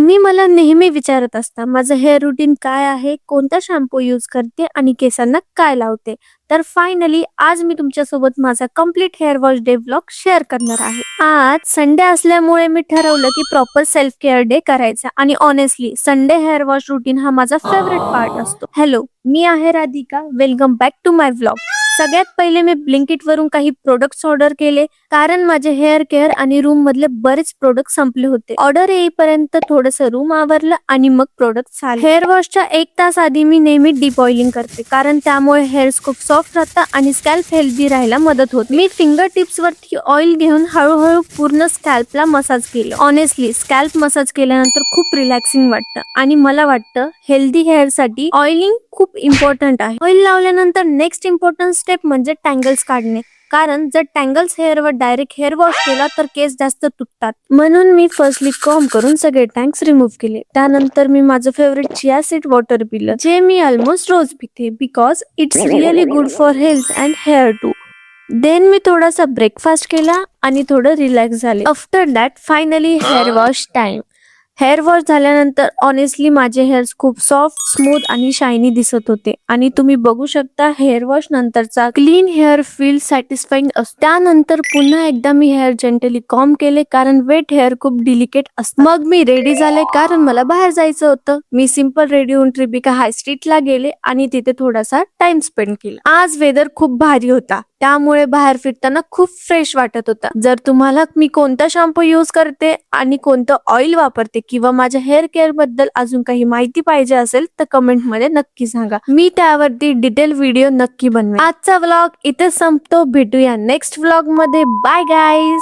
तुम्ही मला नेहमी विचारत असता माझं हेअर रुटीन काय आहे, कोणता शॅम्पू यूज करते आणि केसांना काय लावते. तर फायनली आज मी तुमच्यासोबत माझा complete hair wash day vlog share करणार आहे. आज संडे असल्यामुळे मी ठरवलं की प्रॉपर सेल्फ केअर डे करायचा आणि honestly Sunday hair wash routine हा माझा फेवरेट पार्ट असतो. हॅलो, मी आहे Radhika. Welcome back to my vlog. सगळ्यात पहिले मी ब्लिंकिट वरून काही प्रोडक्ट्स ऑर्डर केले कारण माझे हेअर केअर आणि रूम मधले बरेच प्रोडक्ट संपले होते. ऑर्डर येईपर्यंत थोडस रूम आवरलं आणि मग प्रोडक्ट आले. हेअर वॉशच्या 1 तास आधी मी नेहमी डीप ऑइलिंग करते कारण त्यामुळे हेअर खूप सॉफ्ट राहतात आणि स्कॅल्प हेल्दी राहायला मदत होते. मी फिंगर टिप्स वरती ऑइल घेऊन हळूहळू पूर्ण स्कॅल्पला मसाज केलं. ऑनेस्टली स्कॅल्प मसाज केल्यानंतर खूप रिलॅक्सिंग वाटतं आणि मला वाटतं हेल्दी हेअर साठी ऑइलिंग खूप इम्पॉर्टंट आहे. ऑइल लावल्यानंतर नेक्स्ट इम्पॉर्टंट स्टेप म्हणजे टँगल्स काढणे. कारण जर टँगल्स हेअरवर डायरेक्ट हेअर वॉश केला तर केस जास्त तुटतात. म्हणून मी फर्स्टली कॉम्ब करून सगळे टँक्स रिमूव्ह केले. त्यानंतर मी माझं फेवरेट चिया सीड वॉटर पिलं, जे मी ऑलमोस्ट रोज पिते because it's really good for health and hair too. Then मी थोडासा ब्रेकफास्ट केला आणि थोडं रिलॅक्स झाले. After that finally hair wash time. Hair wash झाल्यानंतर ऑनेस्टली माझे हेअर्स खूप सॉफ्ट, स्मूथ आणि शायनी दिसत होते आणि तुम्ही बघू शकता हेअर वॉश नंतरचा क्लीन हेअर फील सॅटिस्फाईंग असतो. त्यानंतर पुन्हा एकदा मी हेअर जेंटली कॉम्ब केले कारण वेट हेअर खूप डिलिकेट असतं. मग मी रेडी झाले कारण मला बाहेर जायचं होतं. मी सिंपल रेडी होऊन ट्रिबिका हाय स्ट्रीटला गेले आणि तिथे थोडासा टाइम स्पेंड केला. आज वेदर खूप भारी होता त्यामुळे बाहेर फिरताना खूप फ्रेश वाटत होता. जर तुम्हाला मी कोणता शॅम्पू यूज करते आणि कोणतं ऑइल वापरते किंवा माझ्या हेअर केअर बद्दल अजून काही माहिती पाहिजे असेल तर कमेंट मध्ये नक्की सांगा. मी त्यावरती डिटेल व्हिडिओ नक्की बनवेन. आजचा व्लॉग इथे संपतो. भेटूया नेक्स्ट व्लॉग मध्ये. Bye guys.